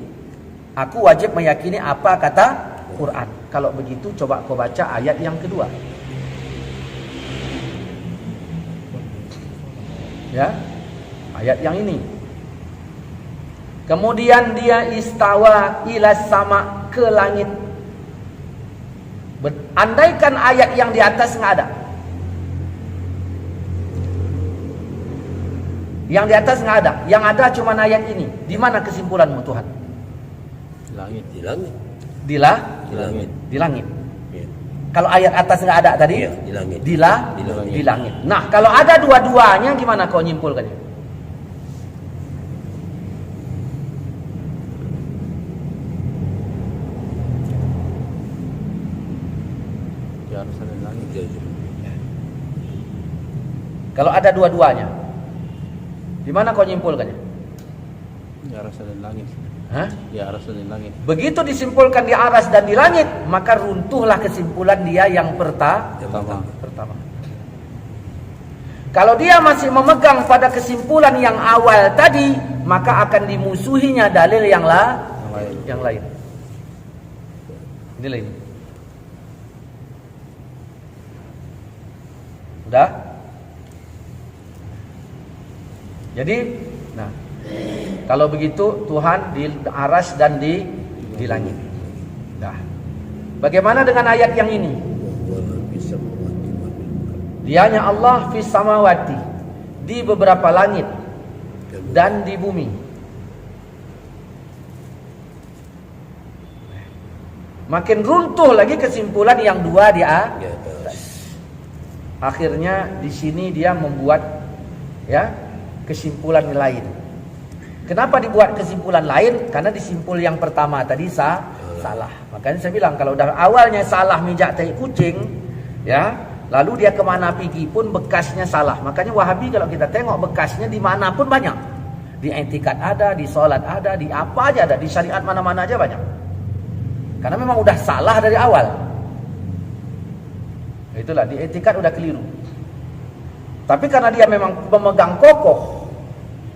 Aku wajib meyakini apa kata Quran. Kalau begitu coba kau baca ayat yang kedua. Ya. Ayat yang ini. Kemudian dia istawa ila sama, ke langit. Andaikan ayat yang di atas nggak ada, yang di atas nggak ada, yang ada cuma ayat ini, di mana kesimpulanmu Tuhan? Langit. Di langit. Di langit. Di langit. Ya. Kalau ayat atas nggak ada tadi, Iya, di langit. Di langit. di langit. Nah, kalau ada dua-duanya, gimana kau nyimpulkannya? Ya, harus ada langit. Ya. Kalau ada dua-duanya, di mana kau nyimpulkannya? Ya, harus ada langit. Hah? Ya, harus ada langit. Begitu disimpulkan di arsy dan di langit, maka runtuhlah kesimpulan dia yang Pertama. pertama. Kalau dia masih memegang pada kesimpulan yang awal tadi, maka akan dimusuhinya dalil yang lain. Ini lain. Udah? Jadi, nah, kalau begitu Tuhan di arsy dan di langit. Dah. Bagaimana dengan ayat yang ini? Wa bisa mewati wa bil ardi. Dianya Allah fis samawati, di beberapa langit dan di bumi. Makin runtuh lagi kesimpulan yang dua di atas. Akhirnya di sini dia membuat kesimpulan lain. Kenapa dibuat kesimpulan lain? Karena disimpul yang pertama tadi salah. Makanya saya bilang kalau dah awalnya salah mijak tai kucing, Lalu dia kemana pergi pun bekasnya salah. Makanya Wahabi kalau kita tengok bekasnya dimanapun banyak. Di i'tikad ada, di solat ada, di apa aja ada, di syariat mana-mana aja banyak. Karena memang udah salah dari awal. Itulah, di i'tikad udah keliru. Tapi karena dia memang memegang kokoh,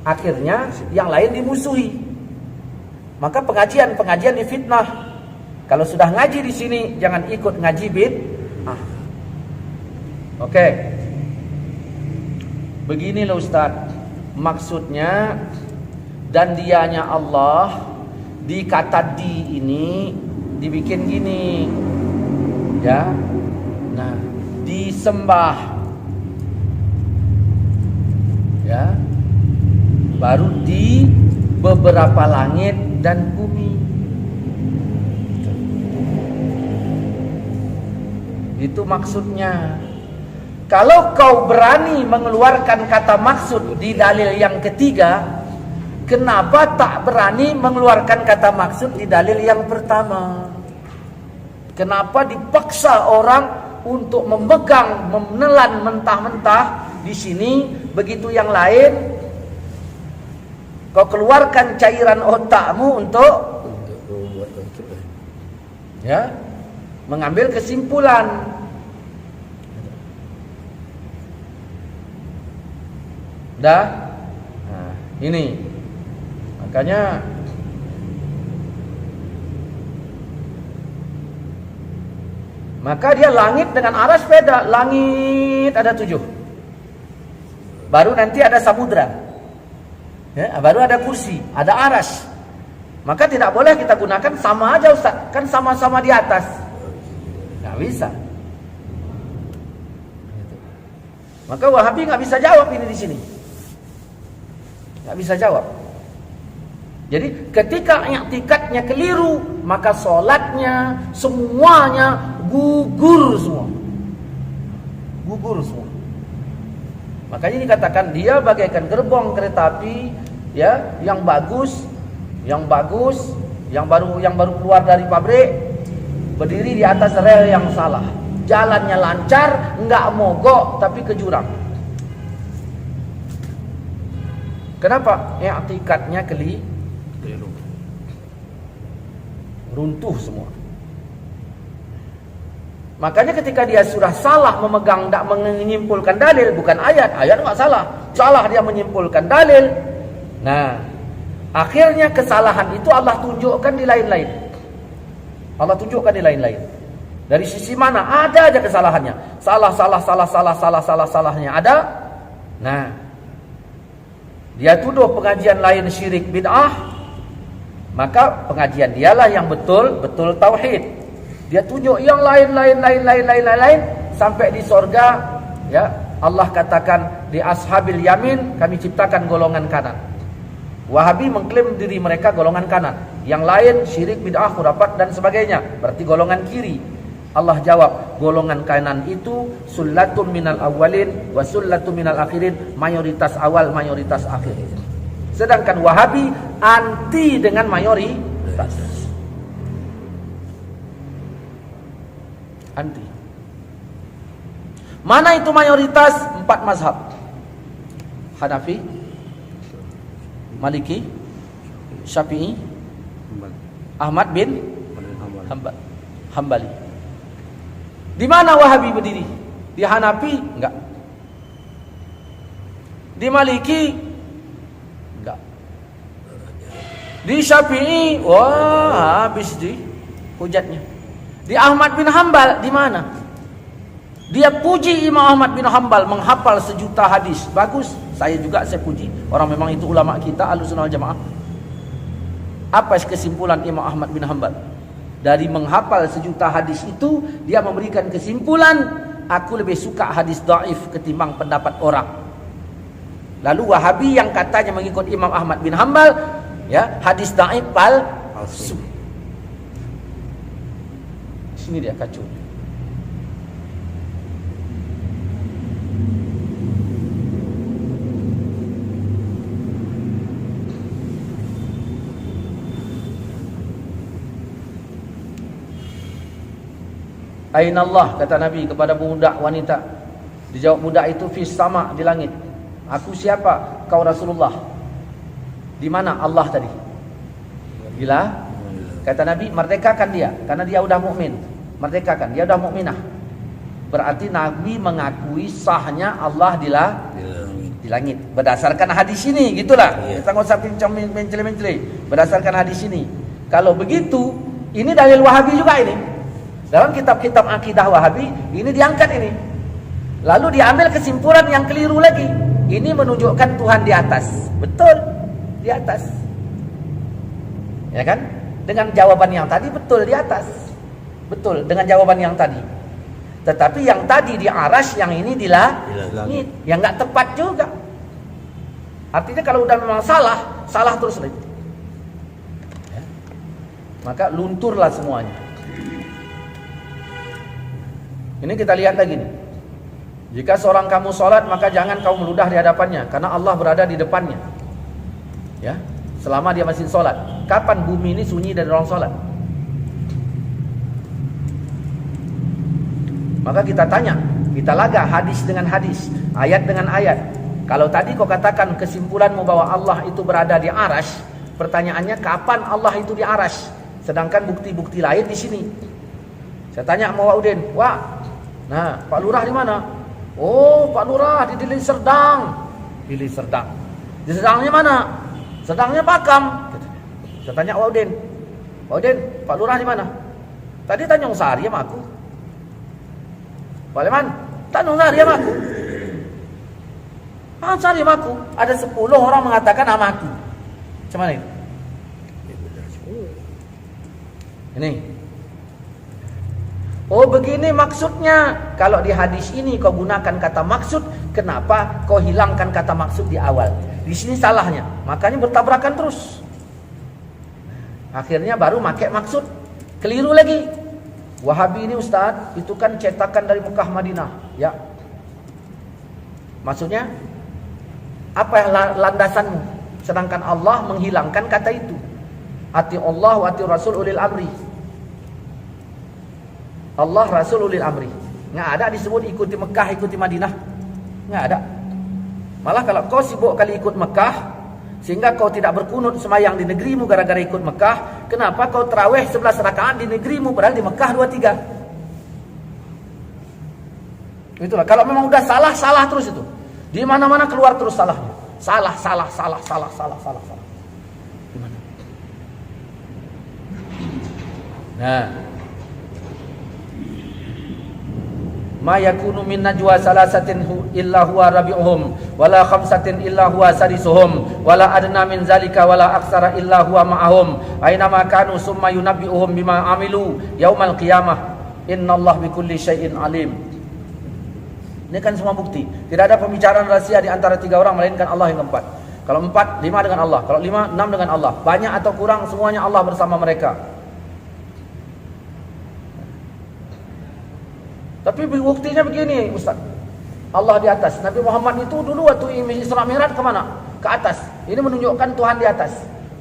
akhirnya yang lain dimusuhi. Maka pengajian difitnah. Kalau sudah ngaji di sini, jangan ikut ngaji bid'ah. Oke. Beginilah Ustaz, maksudnya dan dianya Allah di kata di ini dibikin gini. Ya. Nah, disembah. Ya. Baru di beberapa langit dan bumi. Itu maksudnya. Kalau kau berani mengeluarkan kata maksud di dalil yang ketiga, kenapa tak berani mengeluarkan kata maksud di dalil yang pertama? Kenapa dipaksa orang untuk memegang, menelan mentah-mentah di sini, begitu yang lain kau keluarkan cairan otakmu untuk membuat contoh. ya, mengambil kesimpulan. Dah. Nah, ini. Makanya maka dia langit dengan aras beda. Langit ada 7. Baru nanti ada samudra. Ya, baru ada kursi, ada aras. Maka tidak boleh kita gunakan sama aja Ustaz. Kan sama-sama di atas. Nggak bisa. Maka Wahabi nggak bisa jawab ini di sini. Nggak bisa jawab. Jadi ketika i'tikadnya keliru, maka sholatnya semuanya gugur semua. Gugur semua. Makanya dikatakan dia bagaikan gerbong kereta api, ya, yang bagus, yang baru keluar dari pabrik, berdiri di atas rel yang salah. Jalannya lancar, nggak mogok tapi ke jurang. Kenapa? I'tikadnya keliru. Runtuh semua. Makanya ketika dia sudah salah memegang, tak menyimpulkan dalil, bukan ayat nggak salah. Salah dia menyimpulkan dalil. Nah, akhirnya kesalahan itu Allah tunjukkan di lain-lain. Allah tunjukkan di lain-lain. Dari sisi mana? Ada aja kesalahannya. Salahnya ada. Nah, dia tuduh pengajian lain syirik bid'ah, maka pengajian dialah yang betul tauhid. Dia tunjuk yang lain sampai di sorga, ya. Allah katakan di ashabil yamin kami ciptakan golongan kanan. Wahabi mengklaim diri mereka golongan kanan. Yang lain syirik bid'ah, khurafat dan sebagainya, berarti golongan kiri. Allah jawab, golongan kanan itu sullatun minal awwalin wa sullatun minal akhirin, mayoritas awal, mayoritas akhir. Sedangkan Wahabi anti dengan mayoritas. Anti. Mana itu mayoritas? 4 mazhab. Hanafi, Maliki, Syafi'i, Ahmad bin Hambali. Di mana Wahabi berdiri? Di Hanafi? Enggak. Di Maliki? Enggak. Di Syafi'i? Wah, habis di hujatnya. Di Ahmad bin Hambal di mana? Dia puji Imam Ahmad bin Hambal menghafal 1 juta hadis. Bagus, saya puji. Orang memang itu ulama kita Ahlussunnah wal Jamaah. Apa kesimpulan Imam Ahmad bin Hambal? Dari menghafal 1 juta hadis itu, dia memberikan kesimpulan, aku lebih suka hadis dhaif ketimbang pendapat orang. Lalu Wahabi yang katanya mengikut Imam Ahmad bin Hambal, ya, hadis dhaif palsu. Sini dia kacau. Aina Allah, kata Nabi kepada budak wanita. Dijawab budak itu, fis sama, di langit. Aku siapa? Kau Rasulullah. Di mana Allah tadi? Bila kata Nabi, merdekakan dia karena dia udah mukmin. Merdekakan, dia udah mukminah. Berarti Nabi mengakui sahnya Allah di langit. Berdasarkan hadis ini, gitulah. Kita enggak usah mencele-mencele. Berdasarkan hadis ini. Kalau begitu, ini dalil Wahabi juga ini. Dalam kitab-kitab akidah Wahabi, ini diangkat ini. Lalu diambil kesimpulan yang keliru lagi. Ini menunjukkan Tuhan di atas. Betul, di atas. Ya kan? Dengan jawaban yang tadi betul di atas. Betul, dengan jawaban yang tadi. Tetapi yang tadi di arasy, yang ini di langit. Yang enggak tepat juga. Artinya kalau udah memang salah terus lagi. Ya. Maka lunturlah semuanya. Ini kita lihat lagi nih. Jika seorang kamu sholat, maka jangan kau meludah di hadapannya, karena Allah berada di depannya. Ya, selama dia masih sholat. Kapan bumi ini sunyi dari orang sholat? Maka kita tanya, kita laga hadis dengan hadis, ayat dengan ayat. Kalau tadi kau katakan kesimpulanmu bahwa Allah itu berada di arasy, pertanyaannya kapan Allah itu di arasy? Sedangkan bukti-bukti lain di sini. Saya tanya sama Wak Udin, Wak, nah Pak Lurah di mana? Oh, Pak Lurah di Deli Serdang. Deli Serdang. Di Serdangnya mana? Serdangnya Pakam. Saya tanya Wak Udin, Pak Lurah di mana? Tadi Tanjung Sari sama aku. Pak Leman, Tanjung Sari sama aku. Tanjung Sari sama aku. Ada 10 orang mengatakan sama aku. Macam mana ini? Ini. Oh, begini maksudnya. Kalau di hadis ini kau gunakan kata maksud, kenapa kau hilangkan kata maksud di awal? Di sini salahnya. Makanya bertabrakan terus. Akhirnya baru pakai maksud. Keliru lagi. Wahabi ini Ustaz, itu kan cetakan dari Mekah Madinah. Ya. Maksudnya apa yang landasanmu? Sedangkan Allah menghilangkan kata itu. Ati Allah wa ati Rasul ulil amri. Allah Rasul ulil amri. Nggak ada disebut ikuti Mekah, ikuti Madinah. Nggak ada. Malah kalau kau sibuk kali ikut Mekah, sehingga kau tidak berkunut semayang di negerimu gara-gara ikut Mekah, kenapa kau tarawih 11 rakaat di negerimu padahal di Mekah 2-3? Itulah. Kalau memang udah salah terus itu. Di mana-mana keluar terus salahnya. Salah. Gimana? Nah. Ma yakunu min najwa salasatin illa huwa rabi'uhum wala khamsatin illa huwa sadisuhum wala adna min zalika wala aksara illa huwa ma'ahum aina ma kanu summa yunabbi'uhum bima amilu yaumal qiyamah innallaha bikulli syai'in alim. Ini kan semua bukti. Tidak ada pembicaraan rahasia di antara 3 orang melainkan Allah yang keempat. Kalau 4, 5 dengan Allah. Kalau 5, 6 dengan Allah. Banyak atau kurang semuanya Allah bersama mereka. Tapi buktinya begini Ustaz, Allah di atas. Nabi Muhammad itu dulu waktu Isra Mi'raj kemana? Ke atas. Ini menunjukkan Tuhan di atas.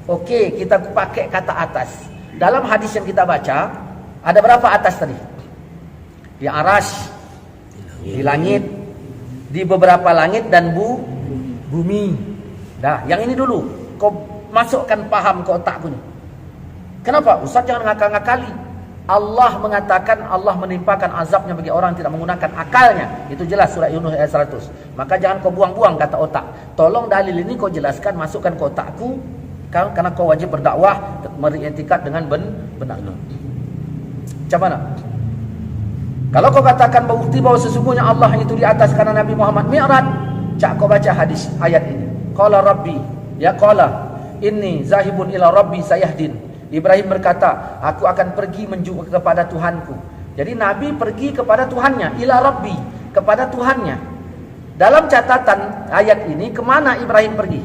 Oke, kita pakai kata atas. Dalam hadis yang kita baca, ada berapa atas tadi? Di arasy, di langit, di beberapa langit dan bumi. Dah, yang ini dulu. Kau masukkan paham ke otakku nih. Kenapa? Ustaz jangan ngakal-ngakali. Allah mengatakan Allah menimpakan azabnya bagi orang yang tidak menggunakan akalnya. Itu jelas surah Yunus ayat 100. Maka jangan kau buang-buang kata otak. Tolong dalil ini kau jelaskan, masukkan ke otakku, karena kau wajib berdakwah beriktikad dengan benar. Macam mana? Kalau kau katakan bukti bahwa sesungguhnya Allah itu di atas karena Nabi Muhammad Mi'raj, cak kau baca hadis ayat ini. Qala Rabbi, ya qala inni zahibun ila Rabbi sayahdin. Ibrahim berkata, aku akan pergi menuju kepada Tuhanku. Jadi Nabi pergi kepada Tuhannya, ila Rabbi, kepada Tuhannya. Dalam catatan ayat ini, kemana Ibrahim pergi?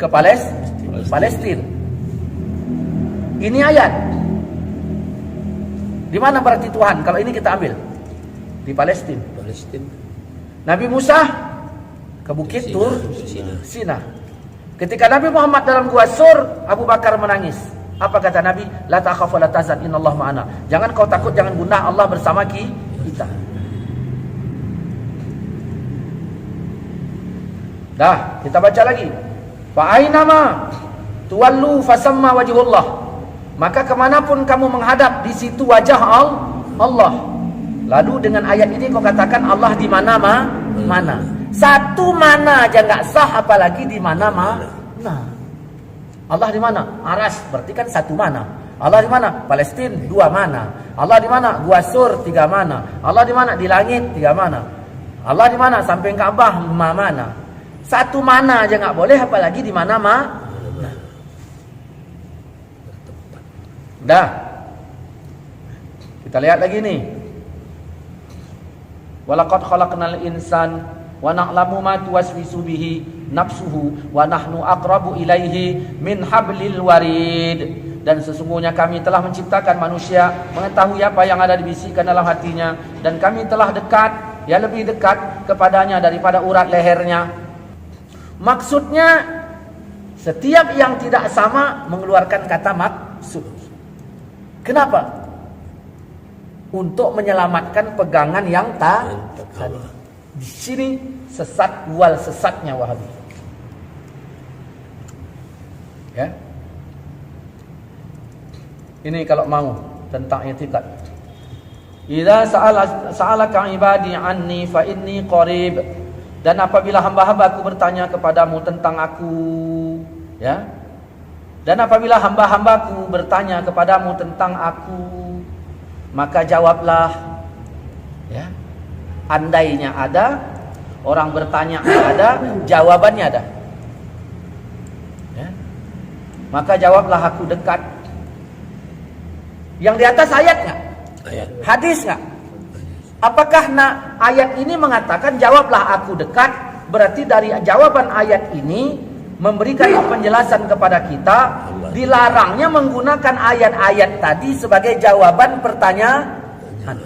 Ke Palestina. Ini ayat. Di mana berarti Tuhan? Kalau ini kita ambil di Palestina. Nabi Musa ke Bukit Tur Sina. Ketika Nabi Muhammad dalam gua Sur, Abu Bakar menangis. Apa kata Nabi? La takhaf wa la tahzan innallaha ma'ana. Jangan kau takut, jangan gundah, Allah bersama kita. Dah, kita baca lagi. Fa ainama tuwallu fasamma wajhullah. Maka kemanapun kamu menghadap, di situ wajah Allah. Lalu dengan ayat ini kau katakan Allah di mana mana. Satu mana aja enggak sah, apalagi di mana mana. Allah di mana? Aras, berarti kan satu mana. Allah di mana? Palestina, dua mana. Allah di mana? Gua Sur, tiga mana. Allah di mana? Di langit, tiga mana. Allah di mana? Samping Ka'bah, lima mana. Satu mana aja enggak boleh, apalagi di mana mana. Dah. Kita lihat lagi nih. Walaqad khalaqnal insan wa na'lamu ma tuwaswisu bihi nafsuhu wa nahnu aqrabu ilaihi min hablil warid. Dan sesungguhnya kami telah menciptakan manusia, mengetahui apa yang ada dibisikkan dalam hatinya, dan kami telah dekat, ya lebih dekat kepadanya daripada urat lehernya. Maksudnya setiap yang tidak sama mengeluarkan kata maksud. Kenapa? Untuk menyelamatkan pegangan yang tadi. Di sini sesat wal sesatnya Wahabi. Ya. Ini kalau mau tentang i'tiqad. Idza sa'alaka ibadi anni fa inni qarib. Dan apabila hamba-hambaku bertanya kepadamu tentang aku, ya. Dan apabila hamba-hambaku bertanya kepadamu tentang aku, maka jawablah, ya. Andainya ada, orang bertanya ada, jawabannya ada. Ya. Maka jawablah aku dekat. Yang di atas ayat nggak? Ayat. Hadis nggak? Apakah ayat ini mengatakan jawablah aku dekat? Berarti dari jawaban ayat ini memberikan penjelasan kepada kita, dilarangnya menggunakan ayat-ayat tadi sebagai jawaban pertanyaan.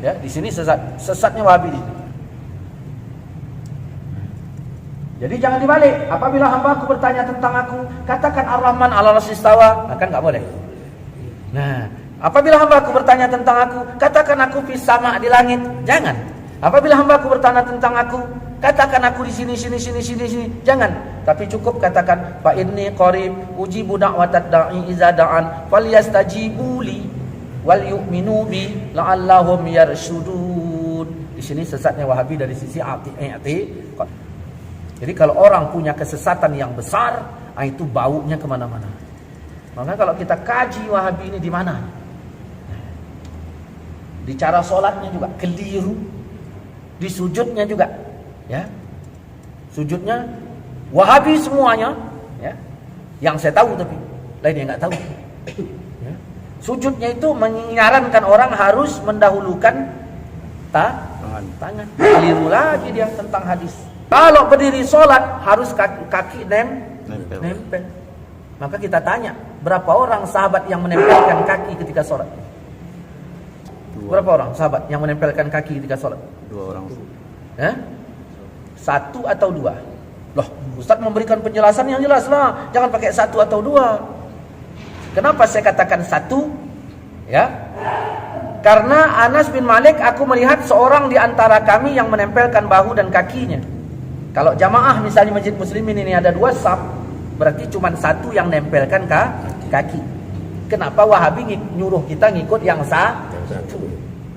Ya, di sini sesatnya Wahabi. Jadi jangan dibalik. Apabila hamba-Ku bertanya tentang aku, katakan Ar-Rahman 'alal 'arsy istawa, kan enggak boleh. Nah, apabila hamba-Ku bertanya tentang aku, katakan aku fis sama, di langit. Jangan. Apabila hamba-Ku bertanya tentang aku, katakan aku di sini. Jangan. Tapi cukup katakan fa inni qarib ujibu da'watad da'i iza da'an falyastajibu li wal yu'minu bi la'allahum yarshudun. Di sini sesatnya Wahabi dari sisi i'tiqad. Jadi kalau orang punya kesesatan yang besar, itu baunya kemana-mana. Maka kalau kita kaji Wahabi ini di mana? Di cara sholatnya juga keliru, di sujudnya juga, ya. Sujudnya Wahabi semuanya, ya. Yang saya tahu tapi lainnya nggak tahu. Ya. Sujudnya itu menyarankan orang harus mendahulukan tangan. Keliru lagi dia tentang hadis. Kalau berdiri sholat harus kaki nempel. Maka kita tanya, berapa orang sahabat yang menempelkan kaki ketika sholat? Berapa orang sahabat yang menempelkan kaki ketika sholat? 2 orang. Satu atau 2? Loh, Ustaz memberikan penjelasan yang jelas lah. Jangan pakai 1 atau 2. Kenapa saya katakan 1? Ya, karena Anas bin Malik, aku melihat seorang di antara kami yang menempelkan bahu dan kakinya. Kalau jamaah misalnya Masjid Muslimin ini ada 2 saf, berarti cuma 1 yang nempelkan kaki. Kenapa Wahabi nyuruh kita ngikut yang satu?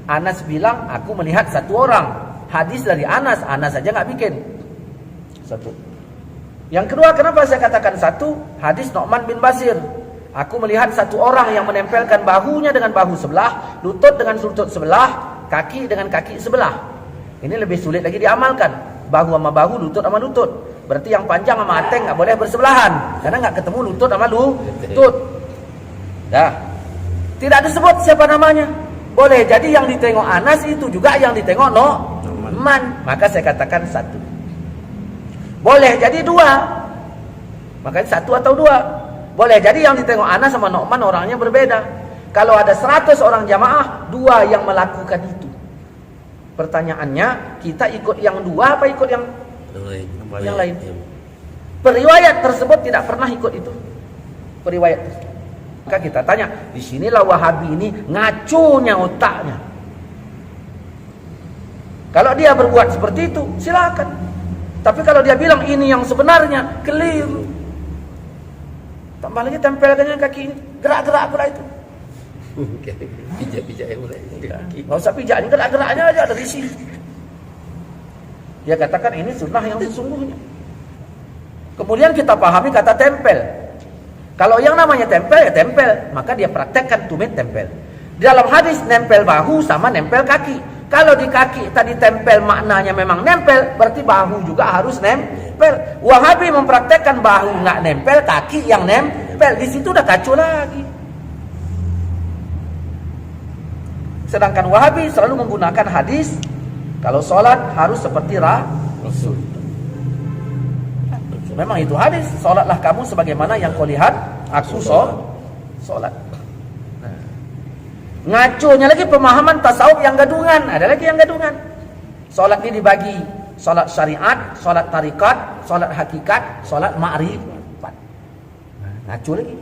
Anas bilang, aku melihat 1 orang. Hadis dari Anas saja nggak bikin 1. Yang kedua, kenapa saya katakan 1? Hadis Nu'man bin Bashir. Aku melihat 1 orang yang menempelkan bahunya dengan bahu sebelah, lutut dengan lutut sebelah, kaki dengan kaki sebelah. Ini lebih sulit lagi diamalkan. Bahu sama bahu, lutut sama lutut. Berarti yang panjang sama ateng nggak boleh bersebelahan, karena nggak ketemu lutut sama lutut. Dah, tidak disebut siapa namanya. Boleh jadi yang ditengok Anas itu juga yang ditengok Nu'man. Maka saya katakan 1. Boleh jadi 2. Makanya 1 atau 2. Boleh jadi yang ditengok Anas sama Nu'man orangnya berbeda. Kalau ada 100 orang jamaah, 2 yang melakukan itu. Pertanyaannya, kita ikut yang 2 apa ikut yang lain? Periwayat tersebut tidak pernah ikut itu. Periwayat tersebut. Maka kita tanya, di sinilah Wahabi ini ngacunya otaknya. Kalau dia berbuat seperti itu, silakan. Tapi kalau dia bilang ini yang sebenarnya, keliru. Tambah lagi tempelkannya kaki ini, gerak-gerak pula itu. Pijak-pijak yang mulai. Nggak usah pijak, ini gerak-geraknya aja dari sini. Dia katakan ini sunnah yang sesungguhnya. Kemudian kita pahami kata tempel. Kalau yang namanya tempel ya tempel, maka dia praktekkan tumit tempel. Di dalam hadis nempel bahu sama nempel kaki. Kalau di kaki tadi tempel maknanya memang nempel, berarti bahu juga harus nempel. Wahabi mempraktekkan bahu nggak nempel, kaki yang nempel. Di situ udah kacau lagi. Sedangkan Wahabi selalu menggunakan hadis kalau sholat harus seperti Rasul. Memang itu hadis, sholatlah kamu sebagaimana yang kau lihat aku sholat. Nah. Ngacunya lagi pemahaman tasawuf yang gadungan. Ada lagi yang gadungan. Sholat ini dibagi sholat syariat, sholat tarikat, sholat hakikat, sholat ma'rifat. Ngacu lagi.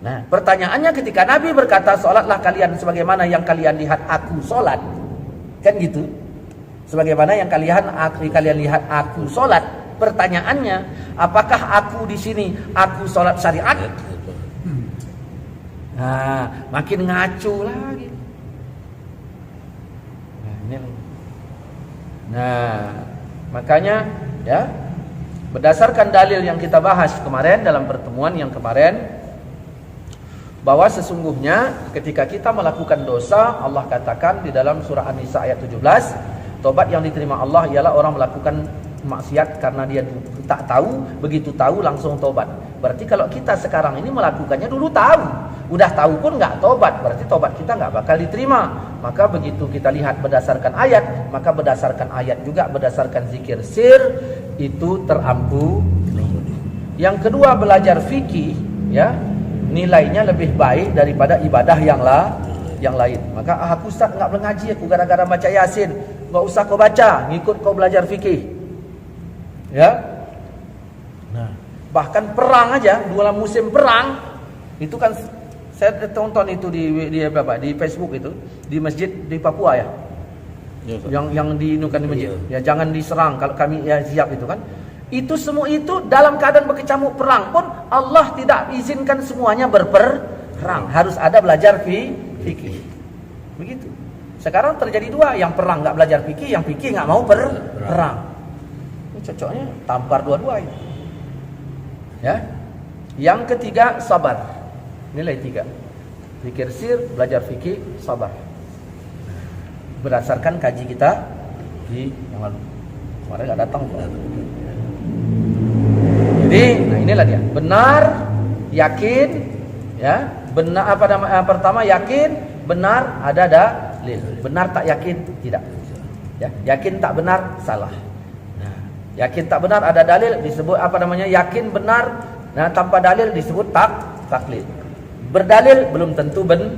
Nah, pertanyaannya ketika Nabi berkata sholatlah kalian sebagaimana yang kalian lihat aku sholat, kan gitu. Sebagaimana yang kalian lihat aku sholat. Pertanyaannya, apakah aku di sini aku sholat syariat? Nah, makin ngacu lagi. Nah, makanya ya, berdasarkan dalil yang kita bahas kemarin dalam pertemuan yang kemarin, bahwa sesungguhnya ketika kita melakukan dosa, Allah katakan di dalam surah An-Nisa ayat 17, tobat yang diterima Allah ialah orang melakukan maksiat karena dia tak tahu, begitu tahu langsung tobat. Berarti kalau kita sekarang ini melakukannya dulu tahu, udah tahu pun nggak tobat, berarti tobat kita nggak bakal diterima. Maka begitu kita lihat berdasarkan ayat, maka berdasarkan ayat juga berdasarkan zikir sir itu terampuni. Yang kedua, belajar fikih ya, nilainya lebih baik daripada ibadah yang lain. Maka aku Ustaz nggak boleh ngaji, aku gara-gara baca Yasin. Nggak usah kau baca, ngikut kau belajar fikih. Ya, nah, bahkan perang aja, dalam musim perang itu kan saya tonton itu di Facebook itu di masjid di Papua ya, yang diinukan di masjid. Ya jangan diserang kalau kami ya siap itu kan. Itu semua itu dalam keadaan berkecamuk perang pun Allah tidak izinkan semuanya berperang, harus ada belajar fikih. Begitu. Sekarang terjadi dua, yang perang nggak belajar fikih, yang fikih nggak mau perang. Cocoknya tampar dua-dua ini. Ya. Yang ketiga, sabar. Nilai 3. Zikir sir, belajar fikih, sabar. Berdasarkan kaji kita di yang lalu. Kemarin enggak datang. Jadi, nah inilah dia. Benar, yakin, ya. Benar pertama yakin, benar ada dalil. Benar tak yakin tidak. Ya, yakin tak benar salah. Yakin tak benar ada dalil disebut yakin benar, nah tanpa dalil disebut taklid. Berdalil belum tentu benar.